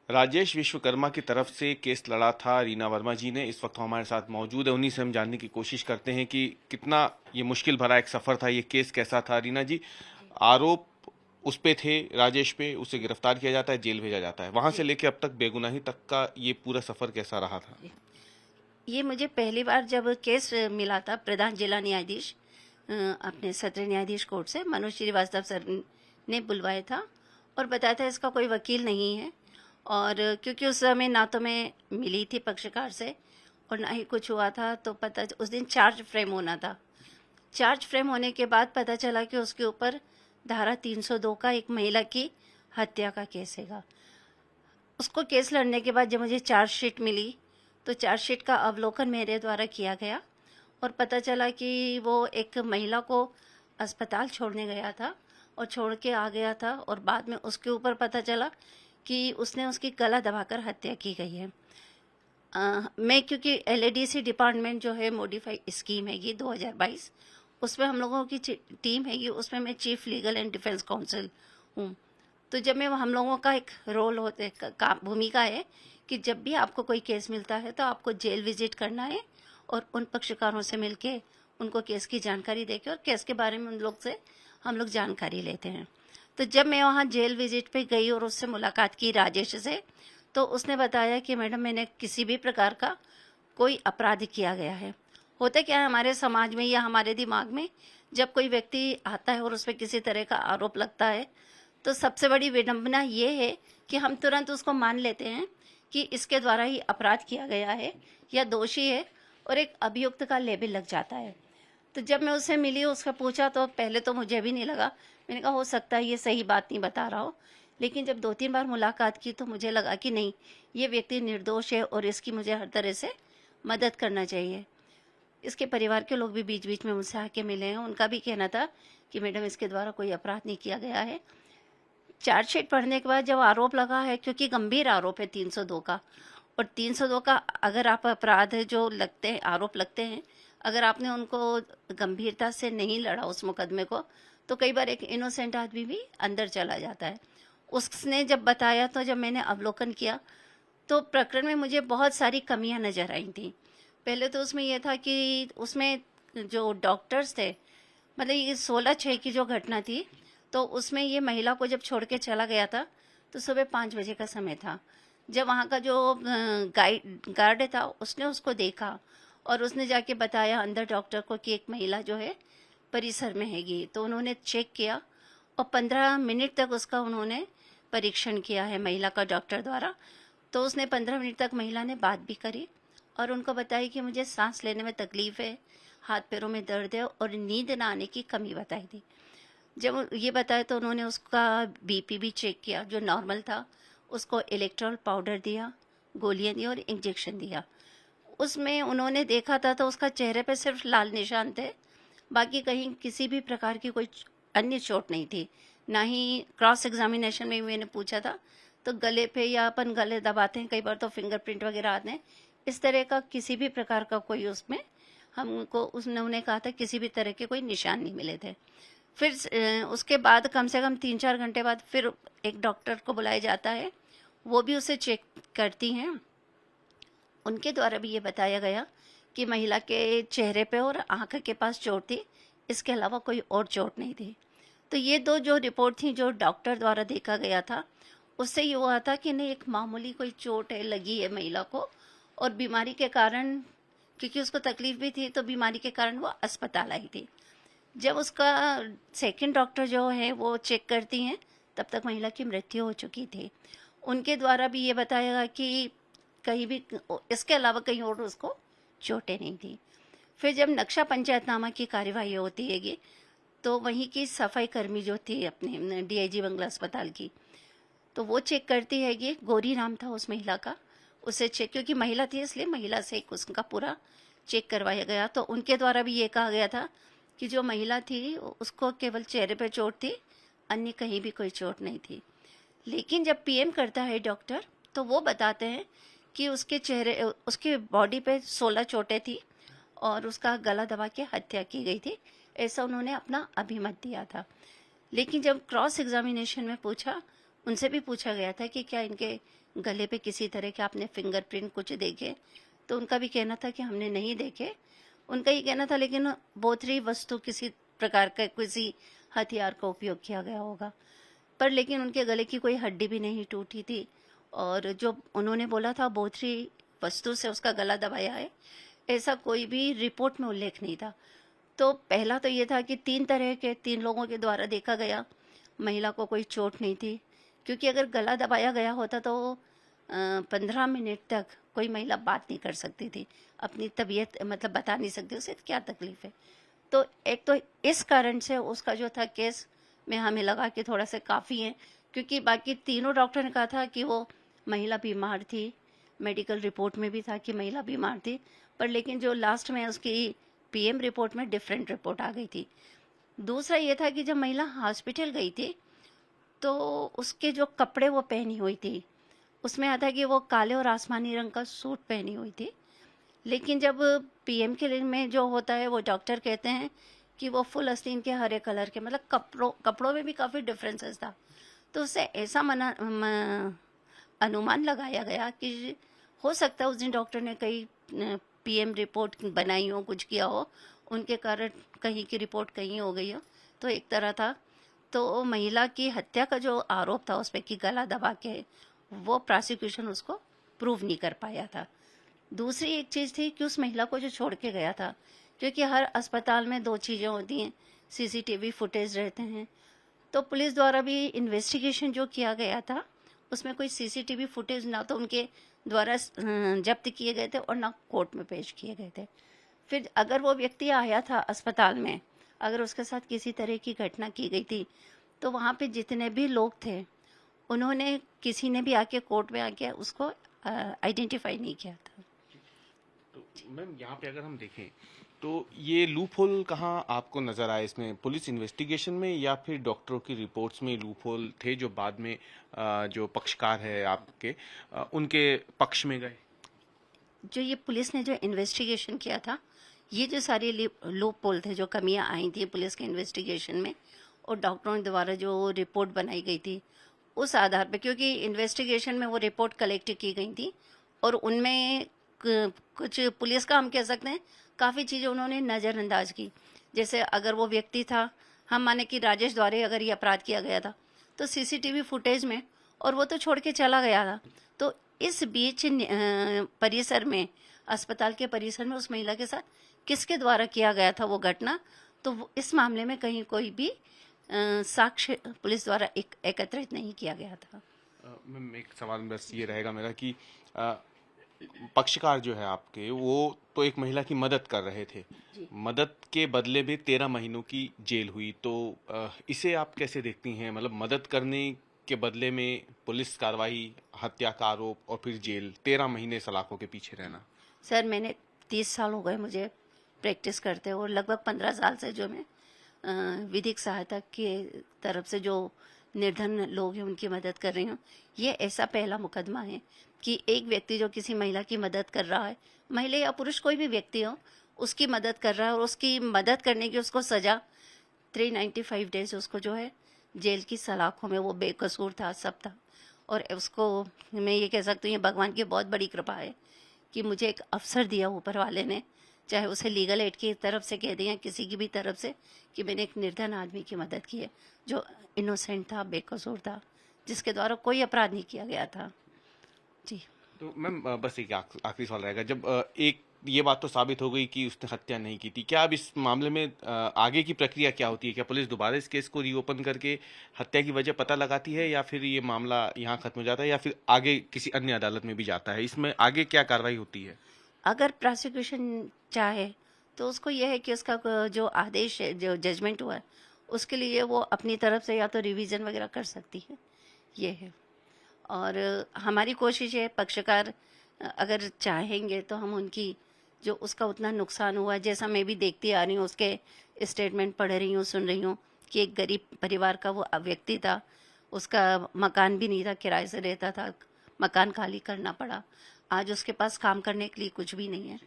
राजेश विश्वकर्मा की तरफ से केस लड़ा था रीना वर्मा जी ने। इस वक्त हमारे साथ मौजूद है, उन्हीं से हम जानने की कोशिश करते हैं कि कितना ये मुश्किल भरा एक सफर था, ये केस कैसा था। रीना जी, आरोप उस पे थे, राजेश पे, उसे गिरफ्तार किया जाता है, जेल भेजा जाता है, वहां से जी लेके अब तक बेगुनाही तक का ये पूरा सफर कैसा रहा था? जी। ये मुझे पहली बार जब केस मिला था प्रधान जिला न्यायाधीश अपने सत्र न्यायाधीश कोर्ट से मनोज श्रीवास्तव सर ने बुलवाया था और बताया था इसका कोई वकील नहीं है। और क्योंकि उस समय ना तो मैं मिली थी पक्षकार से और ना ही कुछ हुआ था, तो पता उस दिन चार्ज फ्रेम होना था। चार्ज फ्रेम होने के बाद पता चला कि उसके ऊपर धारा 302 का एक महिला की हत्या का केस हैगा। उसको केस लड़ने के बाद जब मुझे चार्जशीट मिली तो चार्जशीट का अवलोकन मेरे द्वारा किया गया और पता चला कि वो एक महिला को अस्पताल छोड़ने गया था और छोड़ के आ गया था और बाद में उसके ऊपर पता चला कि उसने उसकी गला दबाकर हत्या की गई है। मैं क्योंकि एलएडीसी डिपार्टमेंट जो है मॉडिफाइड स्कीम हैगी 2022, उसमें हम लोगों की टीम हैगी, उसमें मैं chief legal and defence council हूँ। तो जब मैं हम लोगों का एक रोल होते का भूमिका है कि जब भी आपको कोई केस मिलता है तो आपको जेल विजिट करना है और उन पक्षकारों से मिलके उनको केस की जानकारी देके और केस के बारे में उन लोग से हम लोग जानकारी लेते हैं। तो जब मैं वहाँ जेल विजिट पे गई और उससे मुलाकात की राजेश से, तो उसने बताया कि मैडम मैंने किसी भी प्रकार का कोई अपराध किया गया है। होता क्या है हमारे समाज में या हमारे दिमाग में, जब कोई व्यक्ति आता है और उस पर किसी तरह का आरोप लगता है तो सबसे बड़ी विडंबना ये है कि हम तुरंत उसको मान लेते हैं कि इसके द्वारा ही अपराध किया गया है या दोषी है और एक अभियुक्त का लेबल लग जाता है। तो जब मैं उससे मिली, उसका पूछा, तो पहले तो मुझे भी नहीं लगा। मैंने कहा हो सकता है ये सही बात नहीं बता रहा हो, लेकिन जब 2-3 बार मुलाकात की तो मुझे लगा कि नहीं, ये व्यक्ति निर्दोष है और इसकी मुझे हर तरह से मदद करना चाहिए। इसके परिवार के लोग भी बीच बीच में मुझसे आके मिले हैं, उनका भी कहना था कि मैडम इसके द्वारा कोई अपराध नहीं किया गया है। चार्जशीट पढ़ने के बाद जब आरोप लगा है, क्योंकि गंभीर आरोप है 302 का, और 302 का अगर आप अपराध जो लगते हैं, आरोप लगते हैं, अगर आपने उनको गंभीरता से नहीं लड़ा उस मुकदमे को, तो कई बार एक इनोसेंट आदमी भी अंदर चला जाता है। उसने जब बताया तो जब मैंने अवलोकन किया तो प्रकरण में मुझे बहुत सारी कमियां नजर आई थी। पहले तो उसमें यह था कि उसमें जो डॉक्टर्स थे, मतलब ये 16/6 की जो घटना थी, तो उसमें ये महिला को जब छोड़ के चला गया था तो सुबह 5 बजे का समय था। जब वहाँ का जो गार्ड था उसने उसको देखा और उसने जाके बताया अंदर डॉक्टर को कि एक महिला जो है परिसर में हैगी। तो उन्होंने चेक किया और 15 मिनट तक उसका उन्होंने परीक्षण किया है महिला का डॉक्टर द्वारा। तो उसने 15 मिनट तक महिला ने बात भी करी और उनको बताई कि मुझे सांस लेने में तकलीफ है, हाथ पैरों में दर्द है और नींद ना आने की कमी बताई थी। जब ये बताया तो उन्होंने उसका बीपी भी चेक किया जो नॉर्मल था, उसको इलेक्ट्रॉल पाउडर दिया, गोलियां दी और इंजेक्शन दिया। उसमें उन्होंने देखा था तो उसका चेहरे पे सिर्फ लाल निशान थे, बाकी कहीं किसी भी प्रकार की कोई अन्य चोट नहीं थी। ना ही क्रॉस एग्जामिनेशन में मैंने पूछा था तो गले पे या अपन गले दबाते हैं कई बार तो फिंगरप्रिंट वगैरह आते हैं, इस तरह का किसी भी प्रकार का कोई उसमें हमको उन्होंने कहा था किसी भी तरह के कोई निशान नहीं मिले थे। फिर उसके बाद कम से कम 3-4 घंटे बाद फिर एक डॉक्टर को बुलाया जाता है, वो भी उसे चेक करती हैं। उनके द्वारा भी ये बताया गया कि महिला के चेहरे पे और आंख के पास चोट थी, इसके अलावा कोई और चोट नहीं थी। तो ये दो जो रिपोर्ट थी जो डॉक्टर द्वारा देखा गया था, उससे ये हुआ था कि नहीं, एक मामूली कोई चोट है लगी है महिला को और बीमारी के कारण, क्योंकि उसको तकलीफ भी थी तो बीमारी के कारण वो अस्पताल आई थी। जब उसका सेकंड डॉक्टर जो है वो चेक करती हैं, तब तक महिला की मृत्यु हो चुकी थी। उनके द्वारा भी ये बताया गया कि कहीं भी इसके अलावा कहीं और उसको चोटें नहीं थी। फिर जब नक्शा पंचायतनामा की कार्यवाही होती हैगी तो वहीं की सफाई कर्मी जो थी अपने डीआईजी बंगला अस्पताल की, तो वो चेक करती हैगी, गौरी नाम था उस महिला का, उसे चेक, क्योंकि महिला थी इसलिए महिला से उसका पूरा चेक करवाया गया। तो उनके द्वारा भी ये कहा गया था कि जो महिला थी उसको केवल चेहरे पर चोट थी, अन्य कहीं भी कोई चोट नहीं थी। लेकिन जब पीएम करता है डॉक्टर तो वो बताते हैं कि उसके बॉडी पे 16 चोटें थी और उसका गला दबा के हत्या की गई थी, ऐसा उन्होंने अपना अभिमत दिया था। लेकिन जब क्रॉस एग्जामिनेशन में पूछा, उनसे भी पूछा गया था कि क्या इनके गले पे किसी तरह के आपने फिंगरप्रिंट कुछ देखे, तो उनका भी कहना था कि हमने नहीं देखे। उनका ये कहना था लेकिन बोथरी वस्तु किसी प्रकार का किसी हथियार का उपयोग किया गया होगा, पर लेकिन उनके गले की कोई हड्डी भी नहीं टूटी थी। और जो उन्होंने बोला था बोथरी वस्तु से उसका गला दबाया है, ऐसा कोई भी रिपोर्ट में उल्लेख नहीं था। तो पहला तो ये था कि 3 लोगों के द्वारा देखा गया, महिला को कोई चोट नहीं थी, क्योंकि अगर गला दबाया गया होता तो 15 मिनट तक कोई महिला बात नहीं कर सकती थी, अपनी तबीयत मतलब बता नहीं सकती उसे क्या तकलीफ है। तो एक तो इस कारण से उसका जो था केस में हमें लगा कि थोड़ा सा काफ़ी है, क्योंकि बाकी तीनों डॉक्टर ने कहा था कि वो महिला बीमार थी, मेडिकल रिपोर्ट में भी था कि महिला बीमार थी, पर लेकिन जो लास्ट में उसकी पीएम रिपोर्ट में डिफरेंट रिपोर्ट आ गई थी। दूसरा ये था कि जब महिला हॉस्पिटल गई थी तो उसके जो कपड़े वो पहनी हुई थी उसमें आता कि वो काले और आसमानी रंग का सूट पहनी हुई थी, लेकिन जब पीएम के लिए में जो होता है वो डॉक्टर कहते हैं कि वो फुल आस्तीन के हरे कलर के, मतलब कपड़ों में भी काफ़ी डिफरेंसेस था। तो उससे ऐसा अनुमान लगाया गया कि हो सकता है उस दिन डॉक्टर ने कई पीएम रिपोर्ट बनाई हो, कुछ किया हो, उनके कारण कहीं की रिपोर्ट कहीं हो गई हो। तो एक तरह था, तो महिला की हत्या का जो आरोप था उस पर कि गला दबा के, वो प्रोसिक्यूशन उसको प्रूव नहीं कर पाया था। दूसरी एक चीज़ थी कि उस महिला को जो छोड़ के गया था, क्योंकि हर अस्पताल में 2 चीज़ें होती हैं, सीसीटीवी फुटेज रहते हैं, तो पुलिस द्वारा भी इन्वेस्टिगेशन जो किया गया था उसमें कोई सीसीटीवी फुटेज ना तो उनके द्वारा जब्त किए गए थे और ना कोर्ट में पेश किए गए थे। फिर अगर वो व्यक्ति आया था अस्पताल में, अगर उसके साथ किसी तरह की घटना की गई थी, तो वहाँ पे जितने भी लोग थे उन्होंने किसी ने भी आके कोर्ट में आके उसको आइडेंटिफाई नहीं किया था। तो मैम यहाँ पे अगर हम देखें तो ये लूप होल कहाँ आपको नजर आए इसमें, पुलिस इन्वेस्टिगेशन में या फिर डॉक्टरों की रिपोर्ट्स में लूप होल थे जो बाद में जो पक्षकार है आपके उनके पक्ष में गए? जो ये पुलिस ने जो इन्वेस्टिगेशन किया था, ये जो सारे लूप होल थे, जो कमियां आई थी पुलिस के इन्वेस्टिगेशन में और डॉक्टरों द्वारा जो रिपोर्ट बनाई गई थी उस आधार पे, क्योंकि इन्वेस्टिगेशन में वो रिपोर्ट कलेक्ट की गई थी और उनमें कुछ पुलिस का हम कह सकते हैं काफ़ी चीज़ें उन्होंने नज़रअंदाज की। जैसे अगर वो व्यक्ति था, हम माने कि राजेश द्वारा अगर ये अपराध किया गया था, तो सीसीटीवी फुटेज में, और वो तो छोड़ के चला गया था, तो इस बीच परिसर में, अस्पताल के परिसर में उस महिला के साथ किसके द्वारा किया गया था वो घटना, तो इस मामले में कहीं कोई भी साक्ष्य पुलिस द्वारा एकत्रित नहीं किया गया था। मैम एक सवाल बस ये रहेगा मेरा कि पक्षकार जो है आपके, वो तो एक महिला की मदद कर रहे थे, मदद के बदले में 13 महीनों की जेल हुई, तो इसे आप कैसे देखती हैं? मतलब मदद करने के बदले में पुलिस कार्रवाई, हत्या का आरोप और फिर जेल, 13 महीने सलाखों के पीछे रहना। सर मैंने 30 साल हो गए मुझे प्रैक्टिस करते और लगभग 15 साल से जो मैं विधिक सहायता के तरफ से जो निर्धन लोग हैं उनकी मदद कर रही हूँ। ये ऐसा पहला मुकदमा है कि एक व्यक्ति जो किसी महिला की मदद कर रहा है, महिला या पुरुष कोई भी व्यक्ति हो, उसकी मदद कर रहा है और उसकी मदद करने की उसको सज़ा 395 डेज उसको जो है जेल की सलाखों में, वो बेकसूर था, सब था। और उसको मैं ये कह सकती हूँ ये भगवान की बहुत बड़ी कृपा है कि मुझे एक अवसर दिया ऊपर वाले ने, चाहे उसे लीगल एड की तरफ से कह दिया, किसी की भी तरफ से, कि मैंने एक निर्धन आदमी की मदद की है जो इनोसेंट था, बेकसूर था, जिसके द्वारा कोई अपराध नहीं किया गया था। जी। तो मैम बस एक आखिरी सवाल रहेगा, जब एक ये बात तो साबित हो गई कि उसने हत्या नहीं की थी, क्या अब इस मामले में आगे की प्रक्रिया क्या होती है? क्या पुलिस दोबारा इस केस को रीओपन करके हत्या की वजह पता लगाती है या फिर ये मामला यहाँ खत्म हो जाता है या फिर आगे किसी अन्य अदालत में भी जाता है? इसमें आगे क्या कार्रवाई होती है? अगर प्रोसिक्यूशन चाहे तो उसको यह है कि उसका जो आदेश है, जो जजमेंट हुआ है, उसके लिए वो अपनी तरफ से या तो रिवीजन वगैरह कर सकती है, ये है। और हमारी कोशिश है, पक्षकार अगर चाहेंगे तो हम उनकी जो उसका उतना नुकसान हुआ, जैसा मैं भी देखती आ रही हूँ, उसके स्टेटमेंट पढ़ रही हूँ, सुन रही हूँ कि एक गरीब परिवार का वो व्यक्ति था, उसका मकान भी नहीं था, किराए से रहता था, मकान खाली करना पड़ा, आज उसके पास काम करने के लिए कुछ भी नहीं है।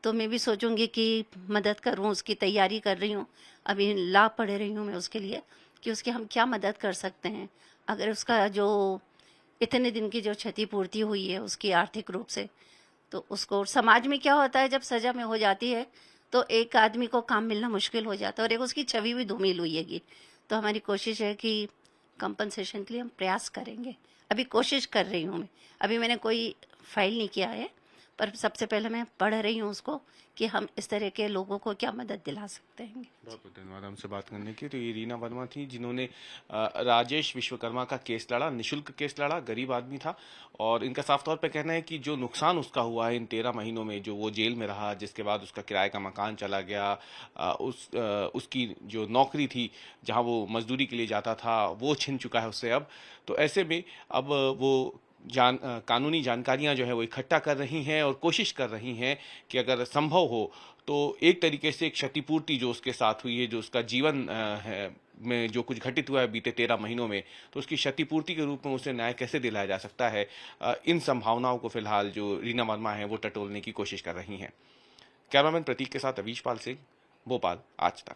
तो मैं भी सोचूंगी कि मदद करूं, उसकी तैयारी कर रही हूं, अभी लॉ पढ़ रही हूं मैं उसके लिए कि उसकी हम क्या मदद कर सकते हैं। अगर उसका जो इतने दिन की जो क्षतिपूर्ति हुई है उसकी आर्थिक रूप से, तो उसको समाज में क्या होता है जब सजा में हो जाती है तो एक आदमी को काम मिलना मुश्किल हो जाता है और एक उसकी छवि भी धूमिल हुईगी। तो हमारी कोशिश है कि कंपनसेशन के लिए हम प्रयास करेंगे। अभी कोशिश कर रही हूँ मैं, अभी मैंने कोई फाइल नहीं किया है, पर सबसे पहले मैं पढ़ रही हूँ उसको कि हम इस तरह के लोगों को क्या मदद दिला सकते हैं। बहुत बहुत धन्यवाद हमसे बात करने की। तो ये रीना वर्मा थी जिन्होंने राजेश विश्वकर्मा का केस लड़ा, निशुल्क केस लड़ा, गरीब आदमी था और इनका साफ तौर पे कहना है कि जो नुकसान उसका हुआ है इन 13 महीनों में, जो वो जेल में रहा, जिसके बाद उसका किराए का मकान चला गया, उसकी जो नौकरी थी जहाँ वो मजदूरी के लिए जाता था वो छिन चुका है उससे अब। तो ऐसे में अब वो कानूनी जानकारियां जो है वो इकट्ठा कर रही हैं और कोशिश कर रही हैं कि अगर संभव हो तो एक तरीके से क्षतिपूर्ति जो उसके साथ हुई है, जो उसका जीवन है में जो कुछ घटित हुआ है बीते 13 महीनों में, तो उसकी क्षतिपूर्ति के रूप में उसे न्याय कैसे दिलाया जा सकता है, इन संभावनाओं को फिलहाल जो रीना वर्मा है वो टटोलने की कोशिश कर रही हैं। कैमरामैन प्रतीक के साथ अवीश पाल सिंह, भोपाल, आज तक।